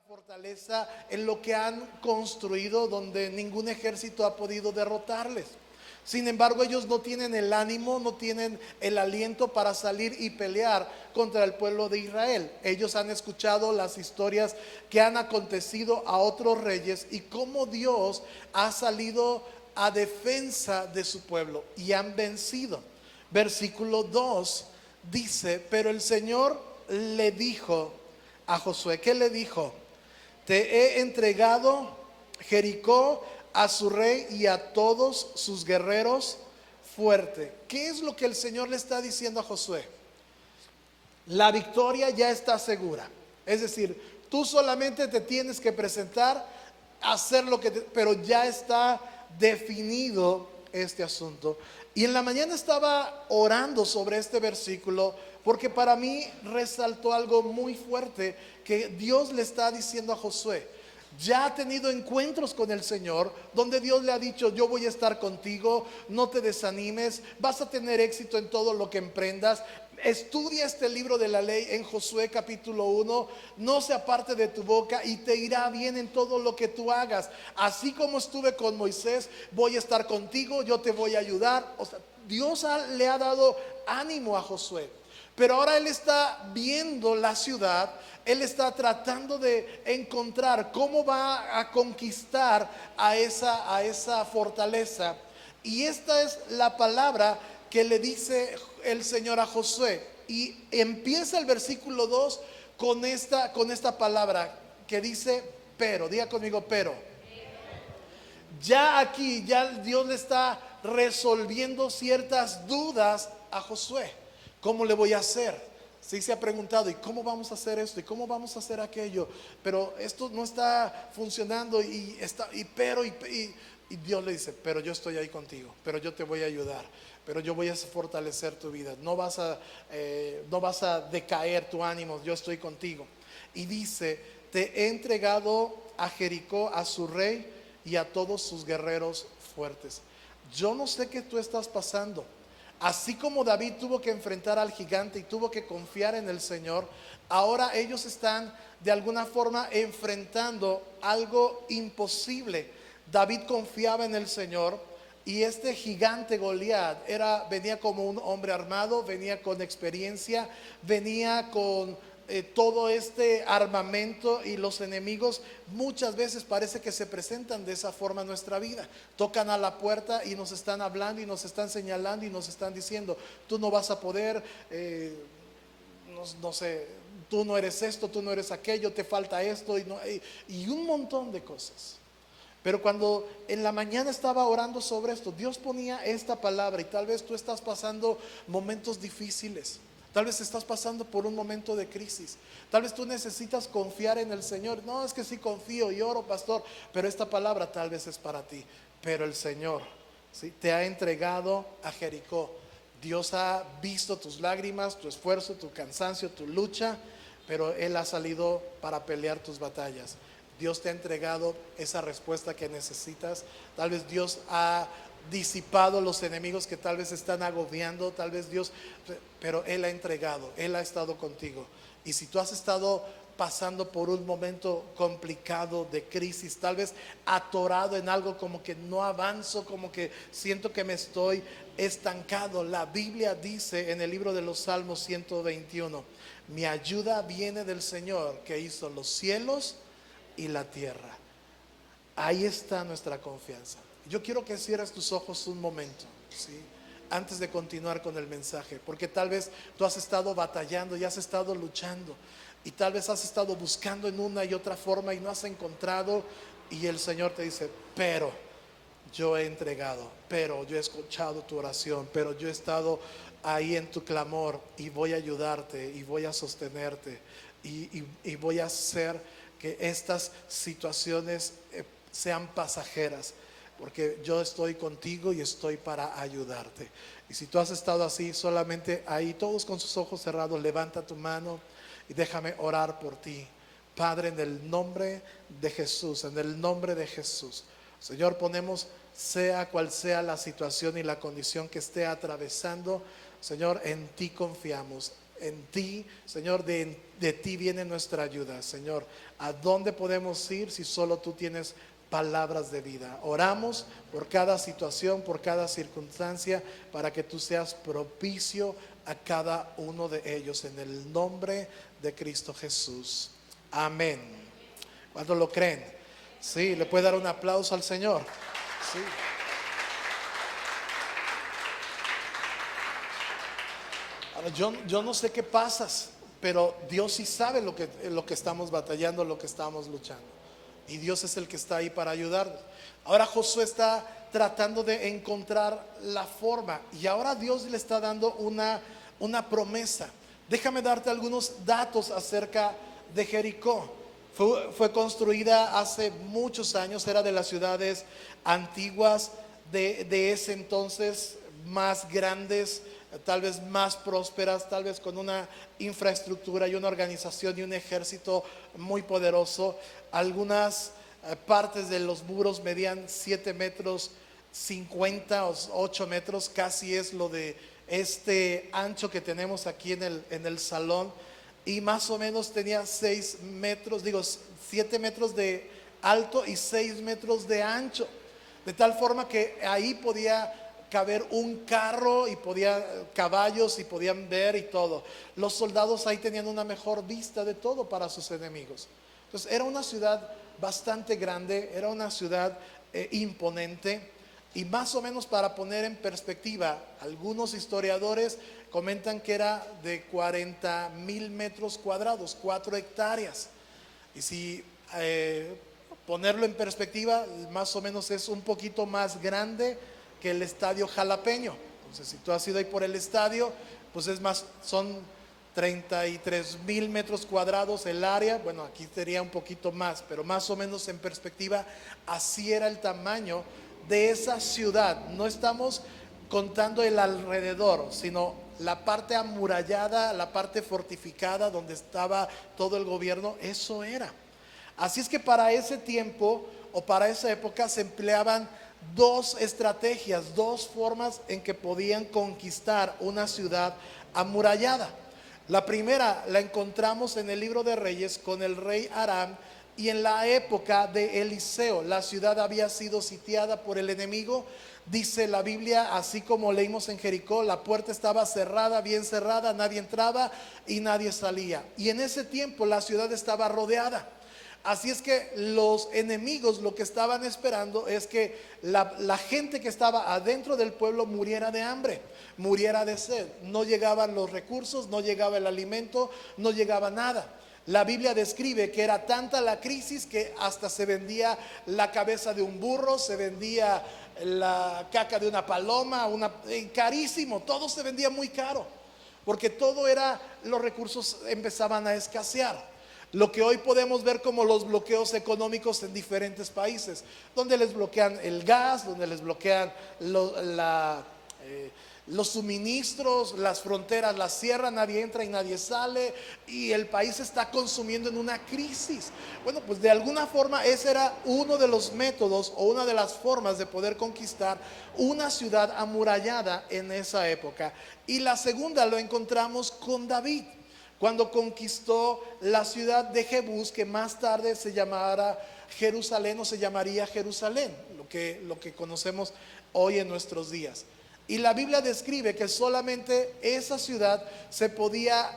fortaleza en lo que han construido, donde ningún ejército ha podido derrotarles. Sin embargo, ellos no tienen el ánimo, no tienen el aliento para salir y pelear contra el pueblo de Israel. Ellos han escuchado las historias que han acontecido a otros reyes y cómo Dios ha salido a defensa de su pueblo y han vencido. Versículo 2 dice: pero el Señor le dijo a Josué, ¿qué le dijo? Te he entregado Jericó a su rey y a todos sus guerreros fuerte. ¿Qué es lo que el Señor le está diciendo a Josué? La victoria ya está segura. Es decir, tú solamente te tienes que presentar, hacer lo que pero ya está definido este asunto. Y en la mañana estaba orando sobre este versículo porque para mí resaltó algo muy fuerte que Dios le está diciendo a Josué. Ya ha tenido encuentros con el Señor donde Dios le ha dicho: yo voy a estar contigo, no te desanimes, vas a tener éxito en todo lo que emprendas. Estudia este libro de la ley en Josué capítulo 1, no se aparte de tu boca y te irá bien en todo lo que tú hagas. Así como estuve con Moisés, voy a estar contigo, yo te voy a ayudar. O sea, Dios le ha dado ánimo a Josué. Pero ahora él está viendo la ciudad, él está tratando de encontrar cómo va a conquistar a esa fortaleza. Y esta es la palabra que le dice el Señor a Josué. Y empieza el versículo 2 con esta palabra que dice pero. Diga conmigo pero. Ya aquí, ya Dios le está resolviendo ciertas dudas a Josué. ¿Cómo le voy a hacer? Sí, se ha preguntado: ¿y cómo vamos a hacer esto? ¿Y cómo vamos a hacer aquello? Pero esto no está funcionando y Dios le dice: pero yo estoy ahí contigo, pero yo te voy a ayudar, pero yo voy a fortalecer tu vida, no vas a decaer tu ánimo, yo estoy contigo. Y dice: te he entregado a Jericó, a su rey y a todos sus guerreros fuertes. Yo no sé qué tú estás pasando. Así como David tuvo que enfrentar al gigante y tuvo que confiar en el Señor, ahora ellos están de alguna forma enfrentando algo imposible. David confiaba en el Señor y este gigante Goliat venía como un hombre armado, venía con experiencia, venía con todo este armamento, y los enemigos muchas veces parece que se presentan de esa forma en nuestra vida. Tocan a la puerta y nos están hablando y nos están señalando y nos están diciendo: tú no vas a poder, no sé, tú no eres esto, tú no eres aquello, te falta esto y un montón de cosas. Pero cuando en la mañana estaba orando sobre esto, Dios ponía esta palabra, y tal vez tú estás pasando momentos difíciles. Tal vez estás pasando por un momento de crisis. Tal vez tú necesitas confiar en el Señor. No, es que sí confío y oro, pastor, pero esta palabra tal vez es para ti. Pero el Señor, ¿sí?, te ha entregado a Jericó. Dios ha visto tus lágrimas, tu esfuerzo, tu cansancio, tu lucha, pero Él ha salido para pelear tus batallas. Dios te ha entregado esa respuesta que necesitas. Tal vez Dios ha disipado los enemigos que tal vez están agobiando, tal vez Dios, pero Él ha entregado, Él ha estado contigo. Y si tú has estado pasando por un momento complicado de crisis, tal vez atorado en algo, como que no avanzo, como que siento que me estoy estancado, la Biblia dice en el libro de los Salmos 121: mi ayuda viene del Señor que hizo los cielos y la tierra. Ahí está nuestra confianza. Yo quiero que cierres tus ojos un momento, ¿sí?, antes de continuar con el mensaje, porque tal vez tú has estado batallando y has estado luchando, y tal vez has estado buscando en una y otra forma y no has encontrado, y el Señor te dice: pero yo he entregado, pero yo he escuchado tu oración, pero yo he estado ahí en tu clamor y voy a ayudarte y voy a sostenerte y voy a hacer que estas situaciones sean pasajeras, porque yo estoy contigo y estoy para ayudarte. Y si tú has estado así, solamente ahí, todos con sus ojos cerrados, levanta tu mano y déjame orar por ti. Padre, en el nombre de Jesús, en el nombre de Jesús, Señor, ponemos, sea cual sea la situación y la condición que esté atravesando, Señor, en ti confiamos. en ti, Señor, de ti viene nuestra ayuda, Señor. ¿A dónde podemos ir si solo tú tienes palabras de vida? Oramos por cada situación, por cada circunstancia, para que tú seas propicio a cada uno de ellos, en el nombre de Cristo Jesús. Amén. ¿Cuántos lo creen? Sí, le puede dar un aplauso al Señor. Sí. Ahora, yo no sé qué pasas, pero Dios sí sabe lo que estamos batallando, lo que estamos luchando. Y Dios es el que está ahí para ayudarnos. Ahora Josué está tratando de encontrar la forma, y ahora Dios le está dando una promesa. Déjame darte algunos datos acerca de Jericó. Fue construida hace muchos años, era de las ciudades antiguas de ese entonces, más grandes, tal vez más prósperas, tal vez con una infraestructura y una organización y un ejército muy poderoso. Algunas partes de los muros medían 7 metros 50 o 8 metros, casi es lo de este ancho que tenemos aquí en el salón, y más o menos tenía 6 metros, 7 metros de alto y 6 metros de ancho, de tal forma que ahí podía caber un carro y caballos y podían ver y todo. Los soldados ahí tenían una mejor vista de todo para sus enemigos. Entonces era una ciudad bastante grande, era una ciudad imponente. Y más o menos, para poner en perspectiva, algunos historiadores comentan que era de 40,000 metros cuadrados, 4 hectáreas. Y si ponerlo en perspectiva, más o menos es un poquito más grande que el estadio Jalapeño. Entonces, si tú has ido ahí por el estadio, pues son 33,000 metros cuadrados el área. Bueno, aquí sería un poquito más, pero más o menos en perspectiva, así era el tamaño de esa ciudad. No estamos contando el alrededor, sino la parte amurallada, la parte fortificada donde estaba todo el gobierno. Eso era. Así es que para ese tiempo o para esa época se empleaban dos estrategias, dos formas en que podían conquistar una ciudad amurallada. La primera la encontramos en el libro de Reyes con el rey Aram, y en la época de Eliseo la ciudad había sido sitiada por el enemigo. Dice la Biblia, así como leímos en Jericó, la puerta estaba cerrada, bien cerrada, nadie entraba y nadie salía. Y en ese tiempo la ciudad estaba rodeada. Así es que los enemigos lo que estaban esperando es que la gente que estaba adentro del pueblo muriera de hambre, muriera de sed. No llegaban los recursos, no llegaba el alimento, no llegaba nada. La Biblia describe que era tanta la crisis que hasta se vendía la cabeza de un burro, se vendía la caca de una paloma, carísimo, todo se vendía muy caro, porque los recursos empezaban a escasear. Lo que hoy podemos ver como los bloqueos económicos en diferentes países, donde les bloquean el gas, donde les bloquean los suministros, las fronteras las cierran, nadie entra y nadie sale, y el país se está consumiendo en una crisis. Bueno, pues de alguna forma ese era uno de los métodos o una de las formas de poder conquistar una ciudad amurallada en esa época. Y la segunda lo encontramos con David, cuando conquistó la ciudad de Jebús, que más tarde se llamará Jerusalén, o se llamaría Jerusalén, lo que conocemos hoy en nuestros días. Y la Biblia describe que solamente esa ciudad se podía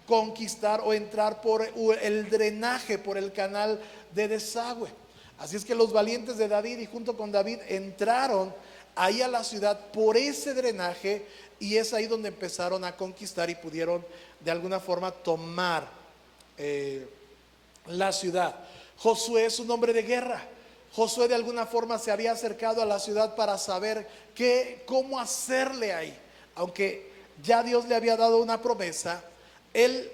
conquistar o entrar por el drenaje, por el canal de desagüe. Así es que los valientes de David, y junto con David, entraron ahí a la ciudad por ese drenaje, y es ahí donde empezaron a conquistar y pudieron de alguna forma tomar la ciudad. Josué es un hombre de guerra. Josué de alguna forma se había acercado a la ciudad para saber cómo hacerle ahí. Aunque ya Dios le había dado una promesa, él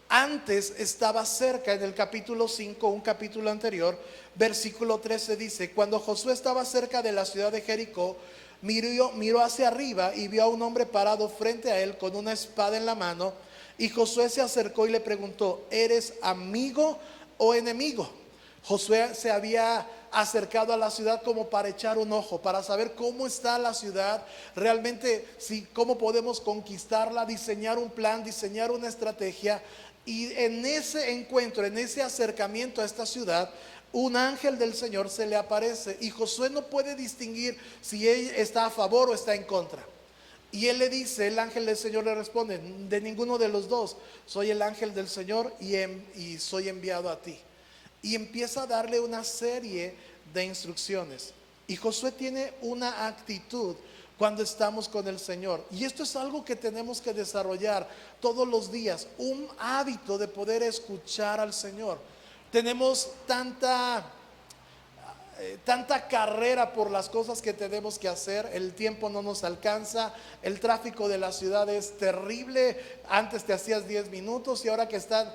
antes estaba cerca. En el capítulo 5, un capítulo anterior, versículo 13 dice: cuando Josué estaba cerca de la ciudad de Jericó, miró hacia arriba y vio a un hombre parado frente a él con una espada en la mano. Y Josué se acercó y le preguntó: ¿eres amigo o enemigo? Josué se había acercado a la ciudad como para echar un ojo, para saber cómo está la ciudad, realmente cómo podemos conquistarla, diseñar un plan, diseñar una estrategia. Y en ese encuentro, en ese acercamiento a esta ciudad, un ángel del Señor se le aparece y Josué no puede distinguir si él está a favor o está en contra. Y él le dice, el ángel del Señor le responde, de ninguno de los dos, soy el ángel del Señor y soy enviado a ti. Y empieza a darle una serie de instrucciones. Y Josué tiene una actitud cuando estamos con el Señor. Y esto es algo que tenemos que desarrollar todos los días, un hábito de poder escuchar al Señor. Tenemos tanta carrera por las cosas que tenemos que hacer, el tiempo no nos alcanza, el tráfico de la ciudad es terrible, antes te hacías 10 minutos y ahora que están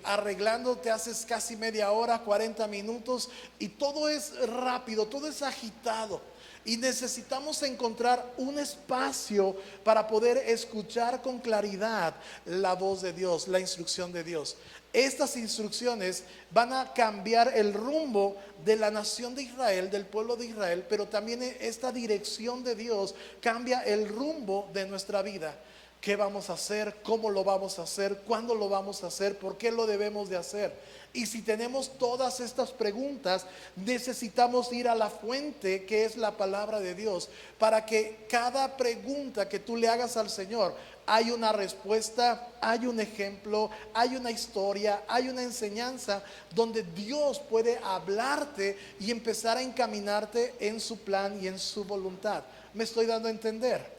arreglando te haces casi media hora, 40 minutos y todo es rápido, todo es agitado. Y necesitamos encontrar un espacio para poder escuchar con claridad la voz de Dios, la instrucción de Dios. Estas instrucciones van a cambiar el rumbo de la nación de Israel, del pueblo de Israel, pero también esta dirección de Dios cambia el rumbo de nuestra vida. ¿Qué vamos a hacer? ¿Cómo lo vamos a hacer? ¿Cuándo lo vamos a hacer? ¿Por qué lo debemos de hacer? Y si tenemos todas estas preguntas, necesitamos ir a la fuente que es la palabra de Dios, para que cada pregunta que tú le hagas al Señor, hay una respuesta, hay un ejemplo, hay una historia, hay una enseñanza donde Dios puede hablarte y empezar a encaminarte en su plan y en su voluntad. ¿Me estoy dando a entender?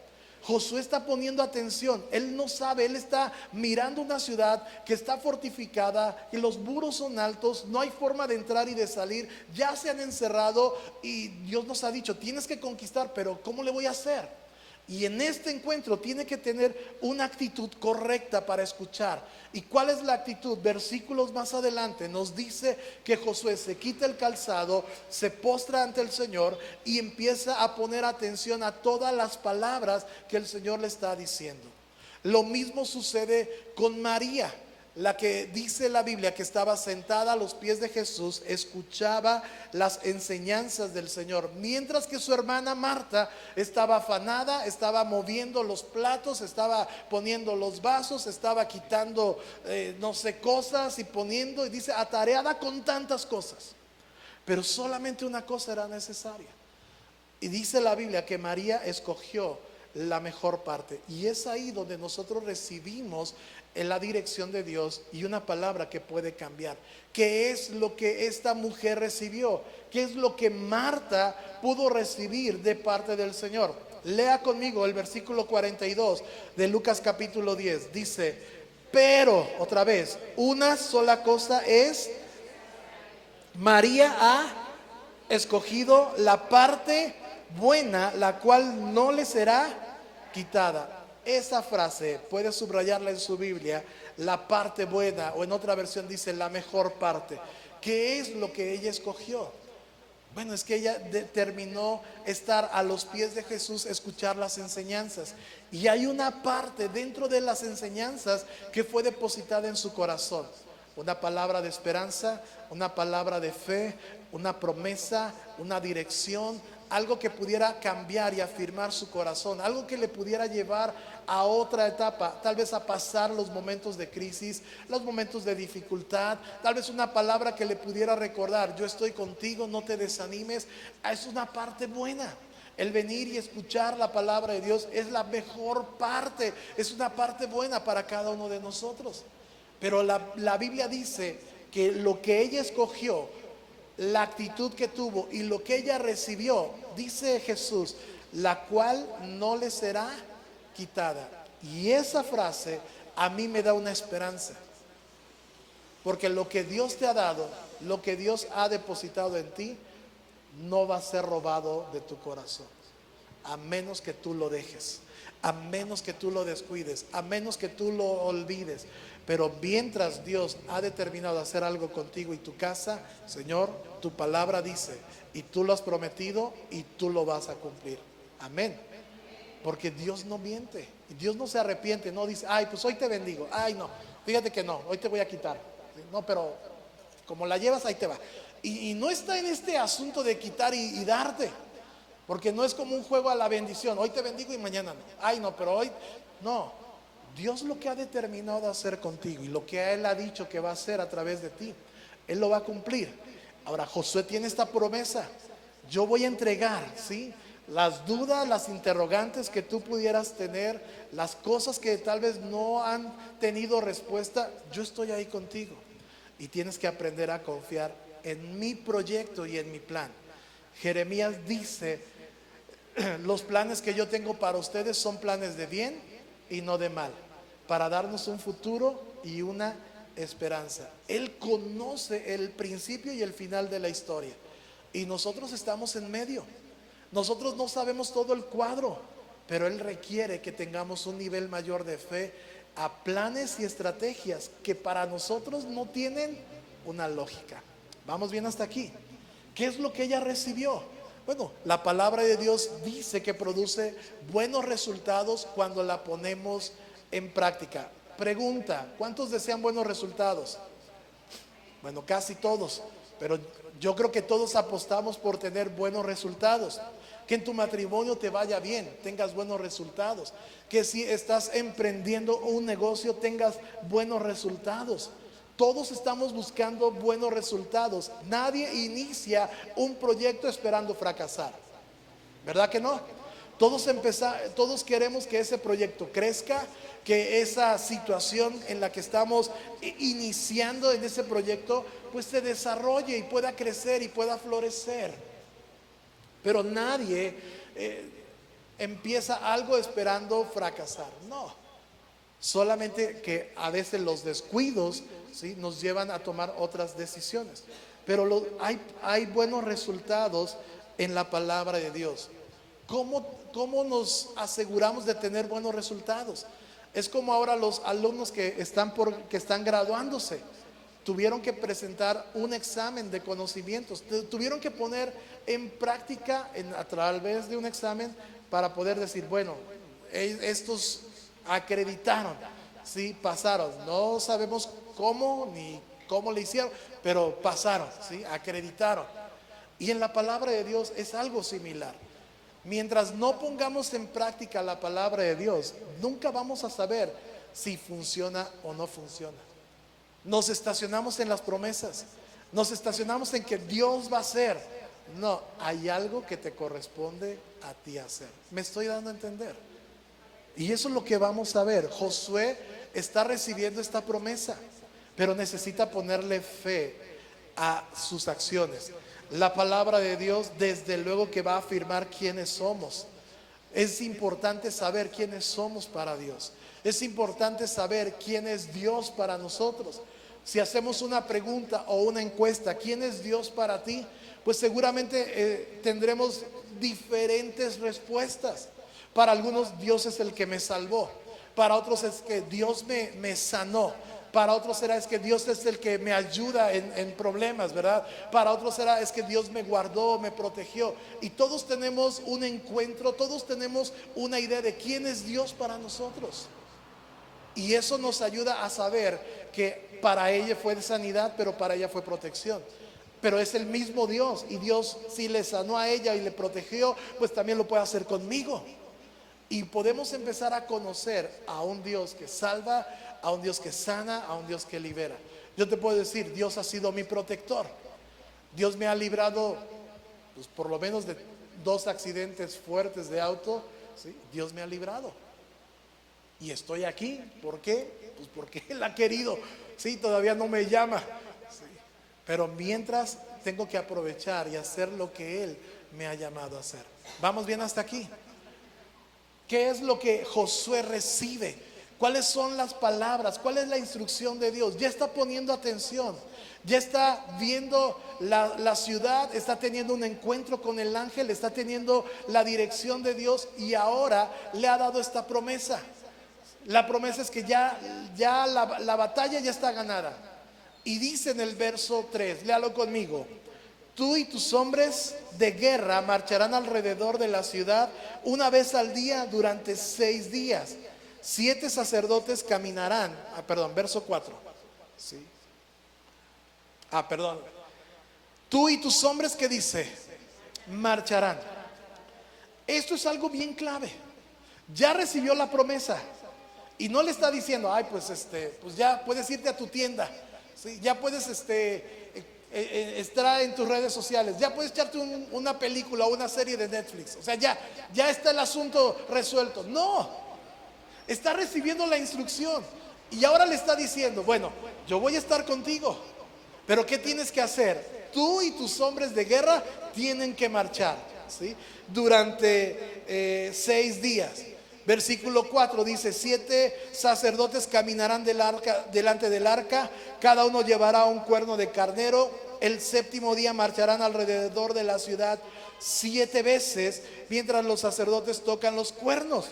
Josué está poniendo atención, él no sabe, él está mirando una ciudad que está fortificada, que los muros son altos, no hay forma de entrar y de salir, ya se han encerrado y Dios nos ha dicho, tienes que conquistar, pero ¿cómo le voy a hacer? Y en este encuentro tiene que tener una actitud correcta para escuchar. ¿Y cuál es la actitud? Versículos más adelante nos dice que Josué se quita el calzado, se postra ante el Señor y empieza a poner atención a todas las palabras que el Señor le está diciendo. Lo mismo sucede con María, la que dice la Biblia que estaba sentada a los pies de Jesús, escuchaba las enseñanzas del Señor, mientras que su hermana Marta estaba afanada, estaba moviendo los platos, estaba poniendo los vasos, estaba quitando no sé cosas y poniendo, y dice, atareada con tantas cosas, pero solamente una cosa era necesaria. Y dice la Biblia que María escogió la mejor parte, y es ahí donde nosotros recibimos en la dirección de Dios y una palabra que puede cambiar. ¿Qué es lo que esta mujer recibió? ¿Qué es lo que Marta pudo recibir de parte del Señor? Lea conmigo el versículo 42 de Lucas capítulo 10. Dice, pero, otra vez, una sola cosa es, María ha escogido la parte buena, la cual no le será quitada. Esa frase puede subrayarla en su Biblia, la parte buena, o en otra versión dice la mejor parte. ¿Qué es lo que ella escogió? Bueno, es que ella determinó estar a los pies de Jesús, escuchar las enseñanzas. Y hay una parte dentro de las enseñanzas que fue depositada en su corazón. Una palabra de esperanza, una palabra de fe, una promesa, una dirección, algo que pudiera cambiar y afirmar su corazón, algo que le pudiera llevar a otra etapa, tal vez a pasar los momentos de crisis, los momentos de dificultad, tal vez una palabra que le pudiera recordar, yo estoy contigo, no te desanimes. Es una parte buena. El venir y escuchar la palabra de Dios es la mejor parte, es una parte buena para cada uno de nosotros. Pero la Biblia dice que lo que ella escogió, la actitud que tuvo y lo que ella recibió, dice Jesús, la cual no le será quitada. Y esa frase a mí me da una esperanza, porque lo que Dios te ha dado, lo que Dios ha depositado en ti, no va a ser robado de tu corazón, a menos que tú lo dejes, a menos que tú lo descuides, a menos que tú lo olvides. Pero mientras Dios ha determinado hacer algo contigo y tu casa, Señor, tu palabra dice, y tú lo has prometido y tú lo vas a cumplir. Amén. Porque Dios no miente, Dios no se arrepiente, no dice, ay, pues hoy te bendigo, ay, no, fíjate que no, hoy te voy a quitar. No, pero como la llevas, ahí te va. Y no está en este asunto de quitar y darte, porque no es como un juego a la bendición. Hoy te bendigo y mañana no. Ay, no, pero hoy no. Dios lo que ha determinado hacer contigo y lo que Él ha dicho que va a hacer a través de ti, Él lo va a cumplir. Ahora Josué tiene esta promesa: yo voy a entregar, ¿sí?, las dudas, las interrogantes que tú pudieras tener, las cosas que tal vez no han tenido respuesta. Yo estoy ahí contigo y tienes que aprender a confiar en mi proyecto y en mi plan. Jeremías dice: los planes que yo tengo para ustedes son planes de bien y no de mal, para darnos un futuro y una esperanza. Él conoce el principio y el final de la historia, y nosotros estamos en medio. Nosotros no sabemos todo el cuadro, pero Él requiere que tengamos un nivel mayor de fe a planes y estrategias que para nosotros no tienen una lógica. ¿Vamos bien hasta aquí? ¿Qué es lo que ella recibió? Bueno, la palabra de Dios dice que produce buenos resultados cuando la ponemos en práctica. Pregunta: ¿cuántos desean buenos resultados? Bueno, casi todos, pero yo creo que todos apostamos por tener buenos resultados. Que en tu matrimonio te vaya bien, tengas buenos resultados. Que si estás emprendiendo un negocio tengas buenos resultados. Todos estamos buscando buenos resultados. Nadie inicia un proyecto esperando fracasar, ¿verdad que no? Todos queremos que ese proyecto crezca, que esa situación en la que estamos iniciando en ese proyecto pues se desarrolle y pueda crecer y pueda florecer. Pero nadie empieza algo esperando fracasar, no. Solamente que a veces los descuidos, ¿sí?, nos llevan a tomar otras decisiones. Pero hay buenos resultados en la palabra de Dios. ¿Cómo nos aseguramos de tener buenos resultados? Es como ahora los alumnos que están graduándose. Tuvieron que presentar un examen de conocimientos. Tuvieron que poner en práctica a través de un examen para poder decir: bueno, estos acreditaron, ¿sí?, pasaron. No sabemos cómo ni cómo le hicieron, pero pasaron, ¿sí?, acreditaron. Y en la palabra de Dios es algo similar. Mientras no pongamos en práctica la palabra de Dios, nunca vamos a saber si funciona o no funciona. Nos estacionamos en las promesas, nos estacionamos en que Dios va a hacer. No, hay algo que te corresponde a ti hacer. ¿Me estoy dando a entender? Y eso es lo que vamos a ver. Josué está recibiendo esta promesa, pero necesita ponerle fe a sus acciones. La palabra de Dios desde luego que va a afirmar quiénes somos. Es importante saber quiénes somos para Dios. Es importante saber quién es Dios para nosotros. Si hacemos una pregunta o una encuesta: ¿quién es Dios para ti?, pues seguramente tendremos diferentes respuestas. Para algunos Dios es el que me salvó. Para otros es que Dios me sanó. Para otros será es que Dios es el que me ayuda en problemas, ¿verdad? Para otros será es que Dios me guardó, me protegió. Y todos tenemos un encuentro, todos tenemos una idea de quién es Dios para nosotros. Y eso nos ayuda a saber que para ella fue sanidad, pero para ella fue protección. Pero es el mismo Dios, y Dios, si le sanó a ella y le protegió, pues también lo puede hacer conmigo. Y podemos empezar a conocer a un Dios que salva, a un Dios que sana, a un Dios que libera. Yo te puedo decir: Dios ha sido mi protector. Dios me ha librado, pues, por lo menos de 2 accidentes fuertes de auto, ¿sí? Dios me ha librado. Y estoy aquí, ¿por qué? Pues porque Él ha querido. Sí, todavía no me llama, ¿sí?, pero mientras tengo que aprovechar y hacer lo que Él me ha llamado a hacer. ¿Vamos bien hasta aquí? ¿Qué es lo que Josué recibe? ¿Cuáles son las palabras? ¿Cuál es la instrucción de Dios? Ya está poniendo atención. Ya está viendo la ciudad, está teniendo un encuentro con el ángel, está teniendo la dirección de Dios, y ahora le ha dado esta promesa. La promesa es que ya la batalla ya está ganada. Y dice en el verso 3, léalo conmigo: tú y tus hombres de guerra marcharán alrededor de la ciudad una vez al día durante 6 días. 7 sacerdotes caminarán. Verso 4. ¿Sí? tú y tus hombres, ¿qué dice? Marcharán. Esto es algo bien clave. Ya recibió la promesa y no le está diciendo, ay, pues pues ya puedes irte a tu tienda, ¿sí? Ya puedes estar en tus redes sociales, ya puedes echarte una película o una serie de Netflix. O sea, ya está el asunto resuelto. No, está recibiendo la instrucción y ahora le está diciendo, bueno, yo voy a estar contigo, pero ¿qué tienes que hacer? Tú y tus hombres de guerra tienen que marchar, ¿sí? Durante 6 días. Versículo 4 dice: 7 sacerdotes caminarán delante del arca, cada uno llevará un cuerno de carnero. El séptimo día marcharán alrededor de la ciudad 7 veces, mientras los sacerdotes tocan los cuernos.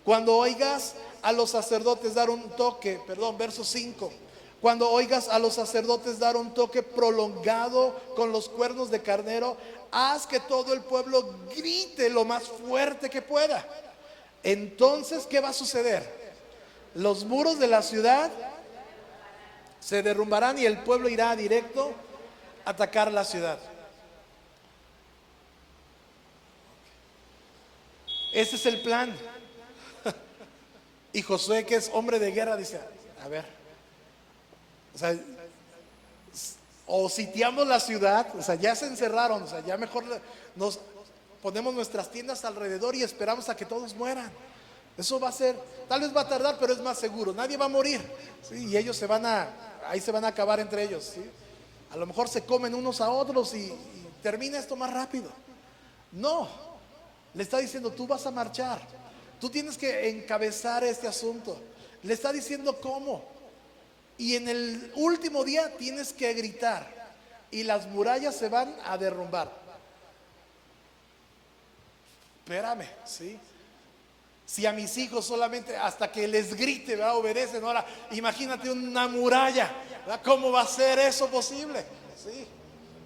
Cuando oigas a los sacerdotes dar un toque, verso 5. Cuando oigas a los sacerdotes dar un toque prolongado con los cuernos de carnero, haz que todo el pueblo grite lo más fuerte que pueda. Entonces, ¿qué va a suceder? Los muros de la ciudad se derrumbarán y el pueblo irá directo a atacar la ciudad. Ese es el plan. Y Josué, que es hombre de guerra, dice: a ver, o sea, o sitiamos la ciudad, o sea, ya se encerraron, o sea, ya mejor nos ponemos nuestras tiendas alrededor y esperamos a que todos mueran. Eso va a ser, tal vez va a tardar, pero es más seguro. Nadie va a morir, ¿sí? Y ellos ahí se van a acabar entre ellos, ¿sí? A lo mejor se comen unos a otros y termina esto más rápido. No, le está diciendo: tú vas a marchar, tú tienes que encabezar este asunto. Le está diciendo cómo. Y en el último día tienes que gritar y las murallas se van a derrumbar. Espérame, ¿sí? Si a mis hijos solamente hasta que les grite, ¿verdad?, obedecen. Ahora imagínate una muralla, ¿verdad? ¿Cómo va a ser eso posible? ¿Sí?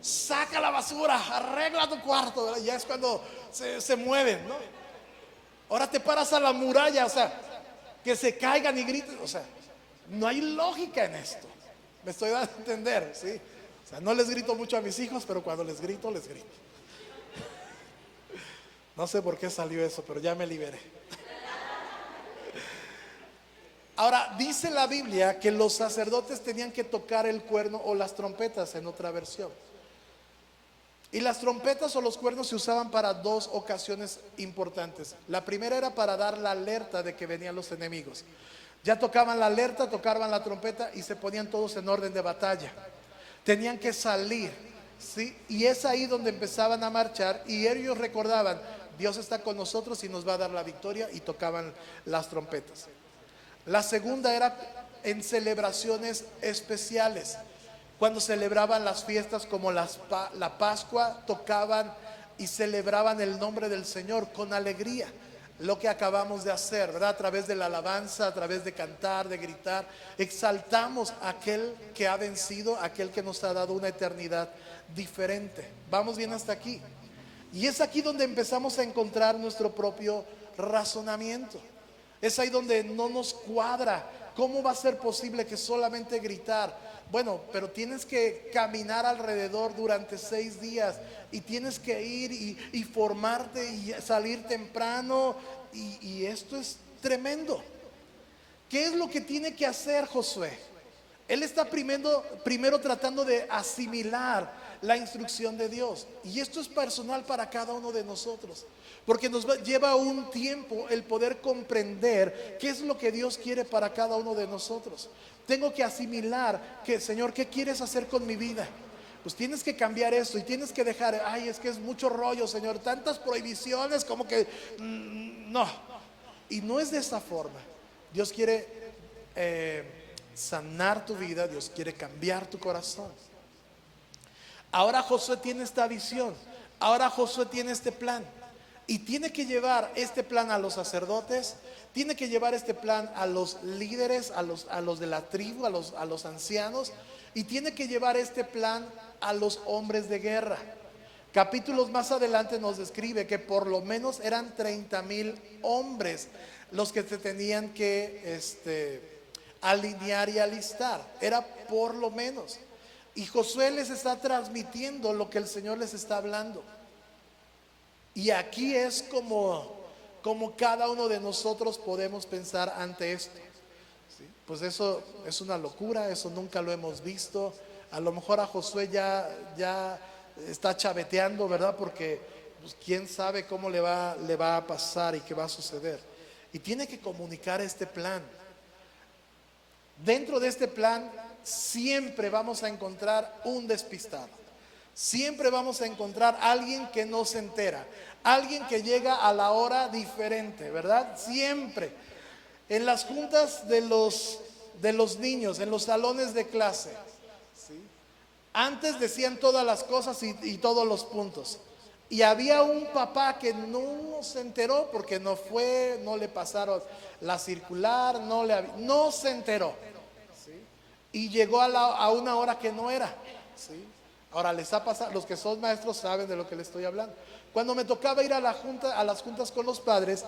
Saca la basura, arregla tu cuarto, ¿verdad? Ya es cuando se mueven, ¿no? Ahora te paras a la muralla, o sea, que se caigan y griten. O sea, no hay lógica en esto. Me estoy dando a entender, ¿sí? O sea, no les grito mucho a mis hijos, pero cuando les grito, les grito. No sé por qué salió eso, pero ya me liberé. Ahora, dice la Biblia que los sacerdotes tenían que tocar el cuerno o las trompetas en otra versión. Y las trompetas o los cuernos se usaban para 2 ocasiones importantes. La primera era para dar la alerta de que venían los enemigos. Ya tocaban la alerta, tocaban la trompeta y se ponían todos en orden de batalla. Tenían que salir, ¿sí? Y es ahí donde empezaban a marchar y ellos recordaban: Dios está con nosotros y nos va a dar la victoria, y tocaban las trompetas. La segunda era en celebraciones especiales. Cuando celebraban las fiestas como la Pascua, tocaban y celebraban el nombre del Señor con alegría. Lo que acabamos de hacer, ¿verdad? A través de la alabanza, a través de cantar, de gritar, exaltamos a aquel que ha vencido, aquel que nos ha dado una eternidad diferente. ¿Vamos bien hasta aquí? Y es aquí donde empezamos a encontrar nuestro propio razonamiento. Es ahí donde no nos cuadra. ¿Cómo va a ser posible que solamente gritar? Bueno, pero tienes que caminar alrededor durante 6 días y tienes que ir y formarte y salir temprano, y esto es tremendo. ¿Qué es lo que tiene que hacer Josué? Él está primero tratando de asimilar la instrucción de Dios, y esto es personal para cada uno de nosotros, porque lleva un tiempo el poder comprender qué es lo que Dios quiere para cada uno de nosotros. Tengo que asimilar que: Señor, ¿qué quieres hacer con mi vida? Pues tienes que cambiar esto y tienes que dejar, ay, es que es mucho rollo, Señor, tantas prohibiciones, como que no. Y no es de esa forma. Dios quiere sanar tu vida, Dios quiere cambiar tu corazón. Ahora Josué tiene esta visión, ahora Josué tiene este plan, y tiene que llevar este plan a los sacerdotes, tiene que llevar este plan a los líderes, a los de la tribu, a los ancianos, y tiene que llevar este plan a los hombres de guerra. Capítulos más adelante nos describe que por lo menos eran 30,000 hombres los que se tenían que alinear y alistar. Era por lo menos. Y Josué les está transmitiendo lo que el Señor les está hablando. Y aquí es como cada uno de nosotros podemos pensar ante esto. ¿Sí? Pues eso es una locura, eso nunca lo hemos visto. A lo mejor a Josué ya está chaveteando, ¿verdad? Porque pues, quién sabe cómo le va a pasar y qué va a suceder. Y tiene que comunicar este plan. Dentro de este plan siempre vamos a encontrar un despistado. Siempre vamos a encontrar alguien que no se entera, alguien que llega a la hora diferente, ¿verdad? Siempre. En las juntas de los niños, en los salones de clase, ¿sí? Antes decían todas las cosas y todos los puntos. Y había un papá que no se enteró porque no fue, no le pasaron la circular, no se enteró. ¿Sí? Y llegó a una hora que no era. ¿Sí? Ahora les ha pasado, los que son maestros saben de lo que les estoy hablando. Cuando me tocaba ir a las juntas con los padres,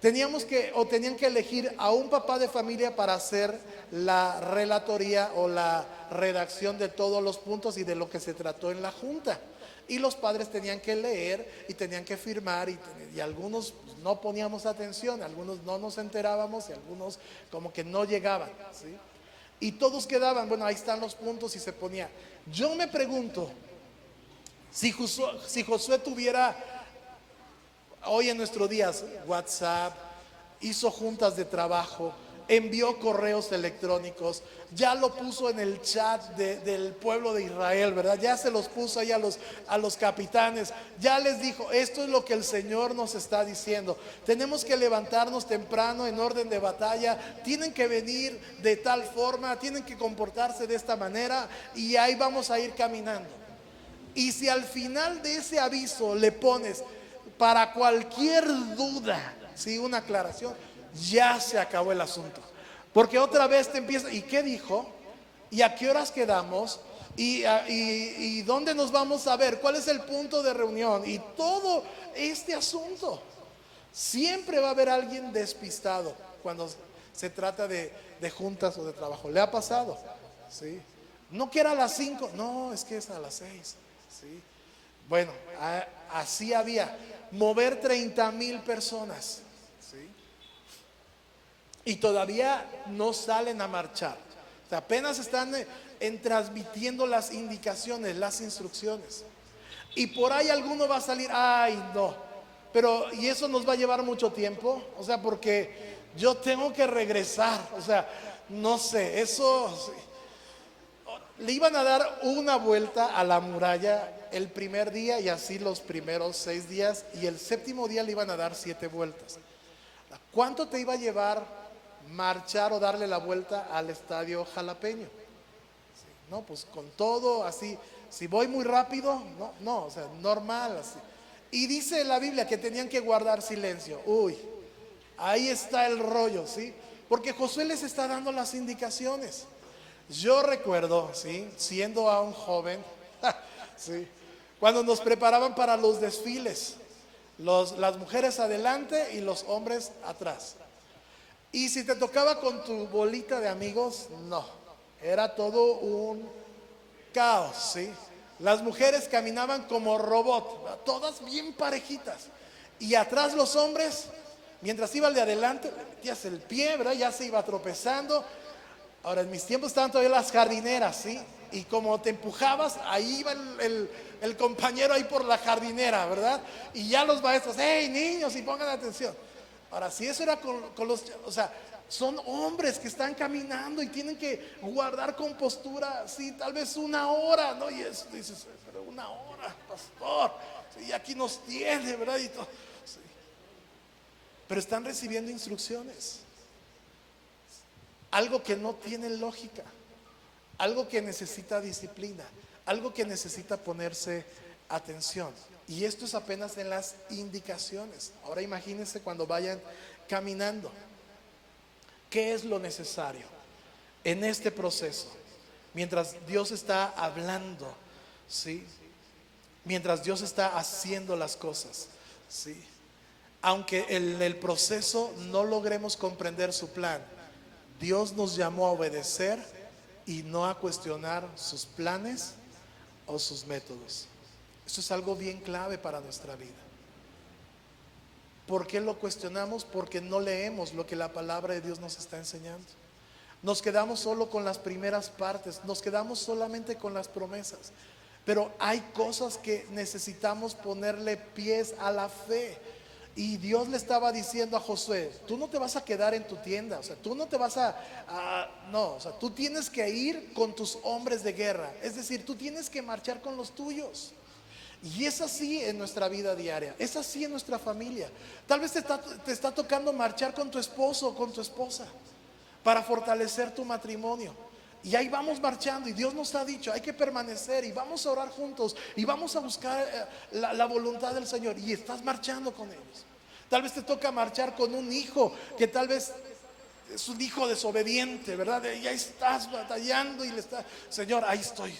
tenían que elegir a un papá de familia para hacer la relatoría o la redacción de todos los puntos y de lo que se trató en la junta. Y los padres tenían que leer y tenían que firmar y algunos no poníamos atención, algunos no nos enterábamos y algunos como que no llegaban, ¿sí? Y todos quedaban, bueno, ahí están los puntos y se ponía. Yo me pregunto, si Josué tuviera hoy en nuestros días WhatsApp, hizo juntas de trabajo, envió correos electrónicos, ya lo puso en el chat del pueblo de Israel, ¿verdad? Ya se los puso ahí a los capitanes, ya les dijo, esto es lo que el Señor nos está diciendo, tenemos que levantarnos temprano en orden de batalla, tienen que venir de tal forma, tienen que comportarse de esta manera y ahí vamos a ir caminando. Y si al final de ese aviso le pones para cualquier duda, ¿sí? Una aclaración, ya se acabó el asunto. Porque otra vez te empieza, ¿y qué dijo? ¿Y a qué horas quedamos? ¿Y dónde nos vamos a ver? ¿Cuál es el punto de reunión? Y todo este asunto. Siempre va a haber alguien despistado cuando se trata de juntas o de trabajo. ¿Le ha pasado? ¿Sí? No que era a las 5, no, es que es a las 6. ¿Sí? Bueno, así había. Mover 30,000 personas. ¿Sí? Y todavía no salen a marchar. O sea, apenas están transmitiendo las indicaciones, las instrucciones. Y por ahí alguno va a salir, ay no, pero y eso nos va a llevar mucho tiempo, o sea, porque yo tengo que regresar, o sea, no sé, eso le iban a dar una vuelta a la muralla el primer día y así los primeros 6 días y el séptimo día le iban a dar 7 vueltas. ¿Cuánto te iba a llevar marchar o darle la vuelta al estadio Jalapeño? Sí, no, pues con todo así, si voy muy rápido, no, o sea, normal así. Y dice la Biblia que tenían que guardar silencio. Uy, ahí está el rollo, ¿sí? Porque Josué les está dando las indicaciones. Yo recuerdo, ¿sí? Siendo aún joven, ¿sí? Cuando nos preparaban para los desfiles, las mujeres adelante y los hombres atrás. Y si te tocaba con tu bolita de amigos, no, era todo un caos, ¿sí? Las mujeres caminaban como robot, ¿verdad? Todas bien parejitas. Y atrás los hombres, mientras iba el de adelante, le metías el pie, ¿verdad? Ya se iba tropezando. Ahora, en mis tiempos estaban todavía las jardineras, ¿sí? Y como te empujabas, ahí iba el compañero ahí por la jardinera, ¿verdad? Y ya los maestros, hey niños, y pongan atención. Ahora, si eso era con los, o sea, son hombres que están caminando y tienen que guardar compostura, sí, tal vez una hora, ¿no? Y eso dices, pero una hora, pastor, y aquí nos tiene, ¿verdad? Y todo, sí. Pero están recibiendo instrucciones. Algo que no tiene lógica, algo que necesita disciplina, algo que necesita ponerse atención. Y esto es apenas en las indicaciones. Ahora imagínense cuando vayan caminando. ¿Qué es lo necesario en este proceso? Mientras Dios está hablando, ¿sí? Mientras Dios está haciendo las cosas, ¿sí? Aunque en el proceso no logremos comprender su plan, Dios nos llamó a obedecer y no a cuestionar sus planes o sus métodos. Esto es algo bien clave para nuestra vida. ¿Por qué lo cuestionamos? Porque no leemos lo que la palabra de Dios nos está enseñando. Nos quedamos solo con las primeras partes, nos quedamos solamente con las promesas. Pero hay cosas que necesitamos ponerle pies a la fe. Y Dios le estaba diciendo a Josué: tú no te vas a quedar en tu tienda, o sea, tú no te vas no, o sea, tú tienes que ir con tus hombres de guerra. Es decir, tú tienes que marchar con los tuyos. Y es así en nuestra vida diaria, es así en nuestra familia. Tal vez te está tocando marchar con tu esposo o con tu esposa para fortalecer tu matrimonio. Y ahí vamos marchando, y Dios nos ha dicho: hay que permanecer, y vamos a orar juntos, y vamos a buscar la voluntad del Señor. Y estás marchando con ellos. Tal vez te toca marchar con un hijo que tal vez es un hijo desobediente, ¿verdad? Y ahí estás batallando y le estás: Señor, ahí estoy.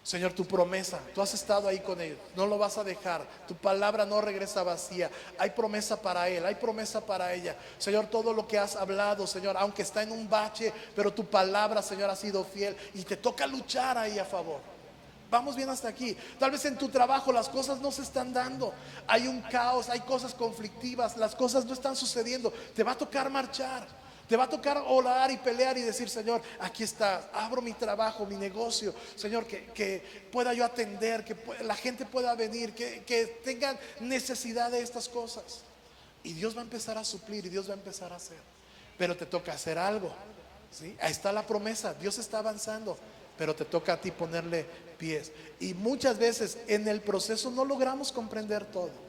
Señor, tu promesa, tú has estado ahí con él, no lo vas a dejar, tu palabra no regresa vacía, hay promesa para él, hay promesa para ella. Señor, todo lo que has hablado, Señor, aunque está en un bache, pero tu palabra, Señor, ha sido fiel, y te toca luchar ahí a favor. Vamos bien hasta aquí. Tal vez en tu trabajo las cosas no se están dando, hay un caos, hay cosas conflictivas, las cosas no están sucediendo. Te va a tocar marchar. Te va a tocar orar y pelear y decir: Señor, aquí está, abro mi trabajo, mi negocio, Señor, que pueda yo atender, que la gente pueda venir, que tengan necesidad de estas cosas. Y Dios va a empezar a suplir, y Dios va a empezar a hacer. Pero te toca hacer algo, ¿sí? Ahí está la promesa, Dios está avanzando, pero te toca a ti ponerle pies. Y muchas veces en el proceso no logramos comprender todo.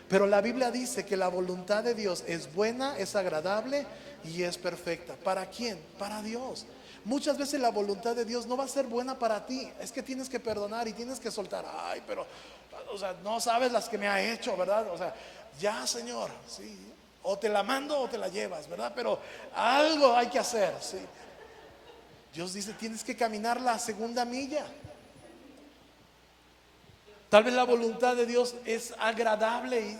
Pero la Biblia dice que la voluntad de Dios es buena, es agradable y es perfecta. ¿Para quién? Para Dios. Muchas veces la voluntad de Dios no va a ser buena para ti. Es que tienes que perdonar y tienes que soltar. Ay, pero, o sea, no sabes las que me ha hecho, ¿verdad? O sea, ya, Señor, sí. O te la mando o te la llevas, ¿verdad? Pero algo hay que hacer, sí. Dios dice: tienes que caminar la segunda milla. Tal vez la voluntad de Dios es agradable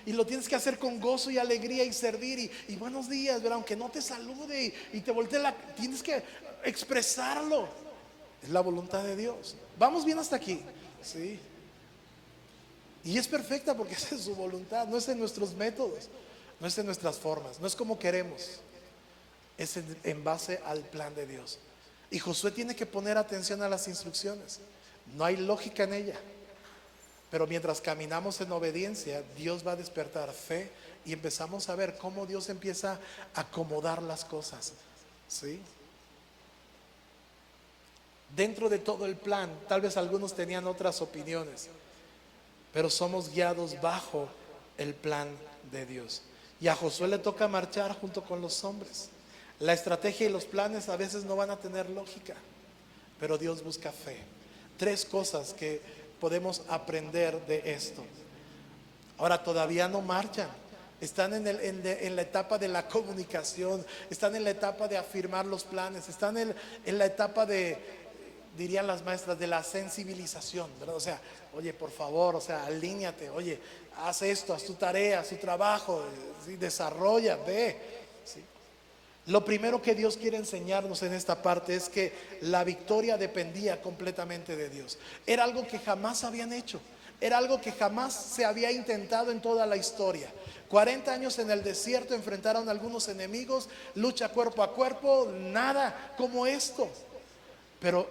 y lo tienes que hacer con gozo y alegría y servir y buenos días, ¿verdad? Aunque no te salude y te voltee tienes que expresarlo. Es la voluntad de Dios. Vamos bien hasta aquí, ¿sí? Y es perfecta porque esa es su voluntad. No es en nuestros métodos, no es en nuestras formas, no es como queremos. Es en base al plan de Dios. Y Josué tiene que poner atención a las instrucciones. No hay lógica en ella. Pero mientras caminamos en obediencia, Dios va a despertar fe y empezamos a ver cómo Dios empieza a acomodar las cosas, ¿sí? Dentro de todo el plan, tal vez algunos tenían otras opiniones, pero somos guiados bajo el plan de Dios. Y a Josué le toca marchar junto con los hombres. La estrategia y los planes a veces no van a tener lógica, pero Dios busca fe. 3 cosas que podemos aprender de esto. Ahora, todavía no marchan. Están en la etapa de la comunicación, están en la etapa de afirmar los planes, están en la etapa de, dirían las maestras, de la sensibilización, ¿verdad? O sea, oye, por favor, o sea, alíñate, oye, haz esto, haz tu tarea, haz tu trabajo, ¿sí? Desarrolla, ve, ¿sí? Lo primero que Dios quiere enseñarnos en esta parte es que la victoria dependía completamente de Dios. Era algo que jamás habían hecho. Era algo que jamás se había intentado en toda la historia. 40 años en el desierto, enfrentaron a algunos enemigos, lucha cuerpo a cuerpo, nada como esto. Pero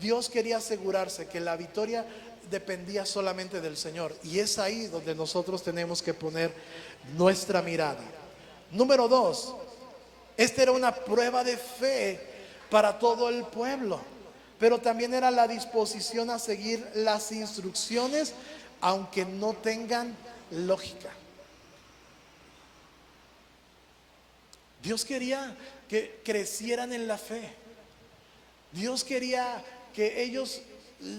Dios quería asegurarse que la victoria dependía solamente del Señor. Y es ahí donde nosotros tenemos que poner nuestra mirada. Número 2. Esta era una prueba de fe para todo el pueblo, pero también era la disposición a seguir las instrucciones aunque no tengan lógica. Dios quería que crecieran en la fe. Dios quería que ellos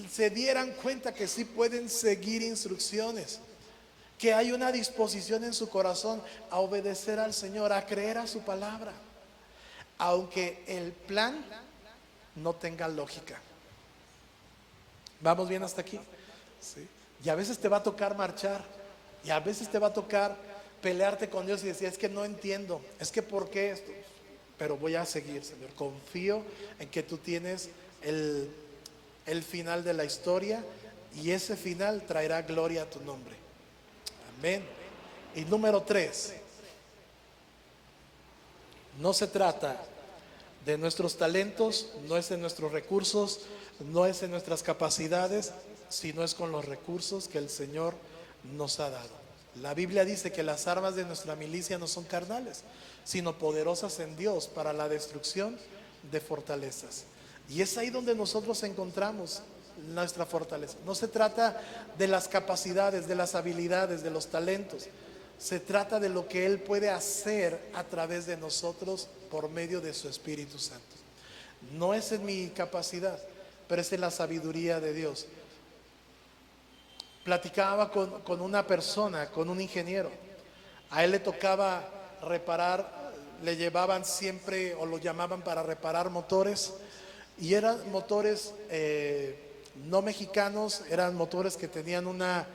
se dieran cuenta que sí pueden seguir instrucciones, que hay una disposición en su corazón a obedecer al Señor, a creer a su palabra, aunque el plan no tenga lógica. ¿Vamos bien hasta aquí? ¿Sí? Y a veces te va a tocar marchar, y a veces te va a tocar pelearte con Dios y decir: es que no entiendo, es que ¿por qué esto? pero voy a seguir, Señor. Confío en que tú tienes el final de la historia y ese final traerá gloria a tu nombre. Amén. Y número 3, no se trata de nuestros talentos, no es de nuestros recursos, no es de nuestras capacidades, sino es con los recursos que el Señor nos ha dado. La Biblia dice que las armas de nuestra milicia no son carnales, sino poderosas en Dios para la destrucción de fortalezas. Y es ahí donde nosotros encontramos nuestra fortaleza. No se trata de las capacidades, de las habilidades, de los talentos. Se trata de lo que Él puede hacer a través de nosotros por medio de su Espíritu Santo. No es en mi capacidad, pero es en la sabiduría de Dios. Platicaba con una persona, con un ingeniero. A él le tocaba reparar, le llevaban siempre o lo llamaban para reparar motores. Y eran motores no mexicanos, eran motores que tenían una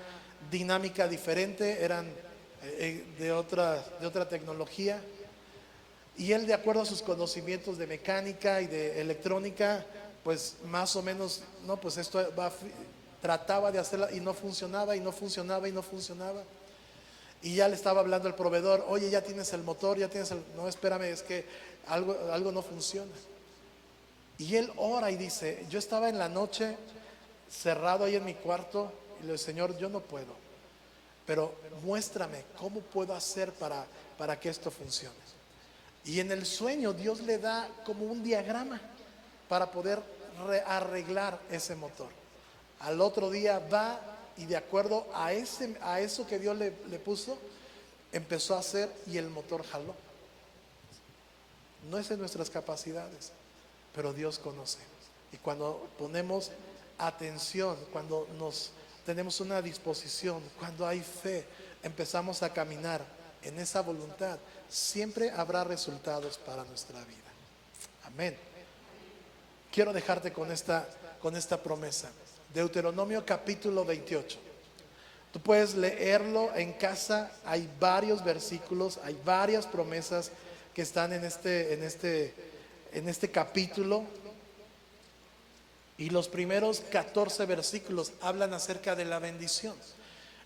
dinámica diferente, eran de otra tecnología. Y él, de acuerdo a sus conocimientos de mecánica y de electrónica, pues más o menos, no, pues esto trataba de hacerla y no funcionaba, y no funcionaba, y no funcionaba. Y ya le estaba hablando el proveedor: oye, ya tienes el motor, ya tienes no, espérame, es que algo no funciona. Y él ora y dice: yo estaba en la noche cerrado ahí en mi cuarto y le digo: Señor, yo no puedo, pero muéstrame cómo puedo hacer para que esto funcione. Y en el sueño Dios le da como un diagrama para poder arreglar ese motor. Al otro día va y de acuerdo a eso que Dios le puso, empezó a hacer y el motor jaló. No es en nuestras capacidades, pero Dios conoce. Y cuando ponemos atención, cuando tenemos una disposición, cuando hay fe, empezamos a caminar en esa voluntad, siempre habrá resultados para nuestra vida. Amén. Quiero dejarte con esta promesa. Deuteronomio capítulo 28. Tú puedes leerlo en casa. Hay varios versículos, hay varias promesas que están en este capítulo. Y los primeros 14 versículos hablan acerca de la bendición.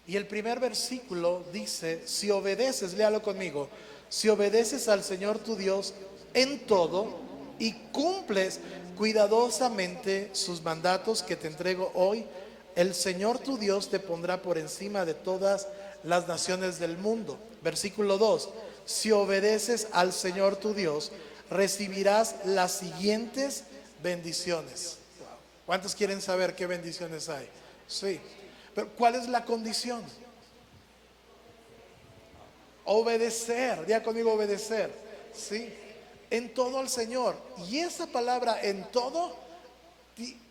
Y el primer versículo dice: si obedeces, léalo conmigo, si obedeces al Señor tu Dios en todo y cumples cuidadosamente sus mandatos que te entrego hoy, el Señor tu Dios te pondrá por encima de todas las naciones del mundo. Versículo 2: si obedeces al Señor tu Dios, recibirás las siguientes bendiciones. ¿Cuántos quieren saber qué bendiciones hay? Sí. Pero ¿cuál es la condición? Obedecer. Diga conmigo: obedecer. Sí. En todo al Señor. Y esa palabra en todo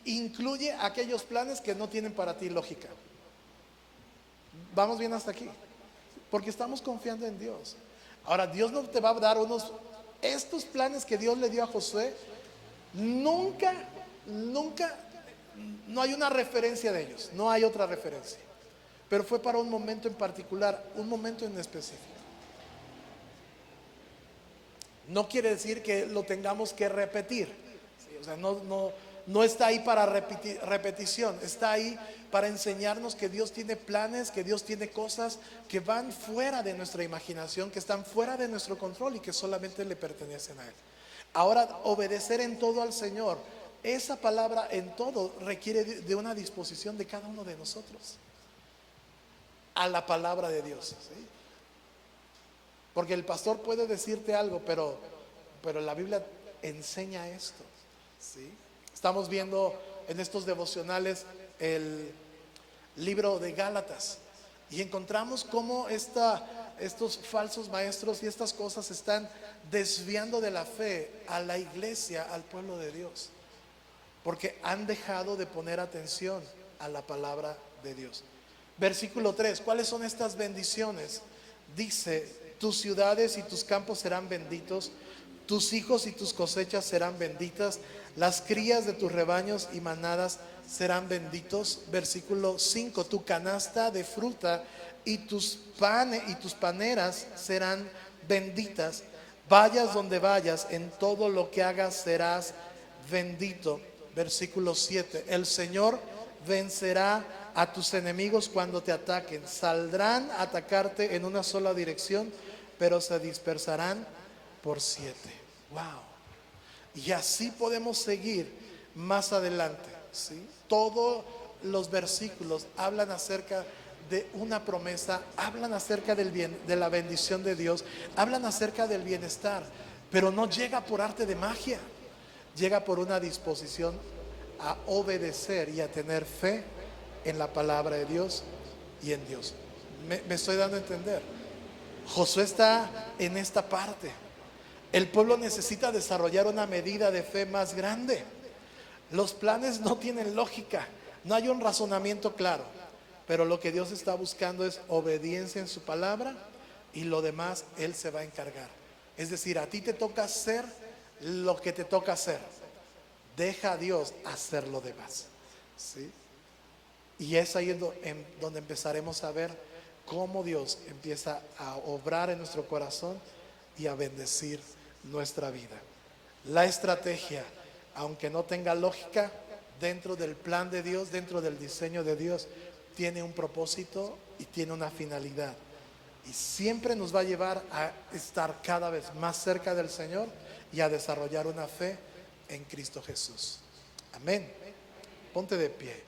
incluye aquellos planes que no tienen para ti lógica. ¿Vamos bien hasta aquí? Porque estamos confiando en Dios. Ahora, Dios no te va a dar estos planes que Dios le dio a Josué. Nunca, no hay una referencia de ellos. No hay otra referencia. Pero fue para un momento en particular, un momento en específico. No quiere decir que lo tengamos que repetir. ¿Sí? O sea, no está ahí para repetición. Está ahí para enseñarnos que Dios tiene planes, que Dios tiene cosas que van fuera de nuestra imaginación, que están fuera de nuestro control y que solamente le pertenecen a Él. Ahora, obedecer en todo al Señor. Esa palabra en todo requiere de una disposición de cada uno de nosotros a la palabra de Dios. ¿Sí? Porque el pastor puede decirte algo, pero la Biblia enseña esto. ¿Sí? Estamos viendo en estos devocionales el libro de Gálatas y encontramos cómo estos falsos maestros y estas cosas están desviando de la fe a la iglesia, al pueblo de Dios, porque han dejado de poner atención a la palabra de Dios. Versículo 3, ¿cuáles son estas bendiciones? Dice: tus ciudades y tus campos serán benditos, tus hijos y tus cosechas serán benditas, las crías de tus rebaños y manadas serán benditos. Versículo 5, tu canasta de fruta y tus paneras serán benditas. Vayas donde vayas, en todo lo que hagas serás bendito. Versículo 7. El Señor vencerá a tus enemigos cuando te ataquen. Saldrán a atacarte en una sola dirección, pero se dispersarán por 7. Wow. Y así podemos seguir más adelante, ¿sí? Todos los versículos hablan acerca de una promesa, hablan acerca del bien, de la bendición de Dios, hablan acerca del bienestar, pero no llega por arte de magia, llega por una disposición a obedecer y a tener fe en la palabra de Dios y en Dios. Me estoy dando a entender. Josué está en esta parte. El pueblo necesita desarrollar una medida de fe más grande. Los planes no tienen lógica, no hay un razonamiento claro, pero lo que Dios está buscando es obediencia en su palabra, y lo demás Él se va a encargar. Es decir, a ti te toca hacer lo que te toca hacer. Deja a Dios hacer lo demás, ¿sí? Y es ahí en donde empezaremos a ver cómo Dios empieza a obrar en nuestro corazón y a bendecir nuestra vida. La estrategia, aunque no tenga lógica, dentro del plan de Dios, dentro del diseño de Dios, tiene un propósito y tiene una finalidad. Y siempre nos va a llevar a estar cada vez más cerca del Señor y a desarrollar una fe en Cristo Jesús. Amén. Ponte de pie.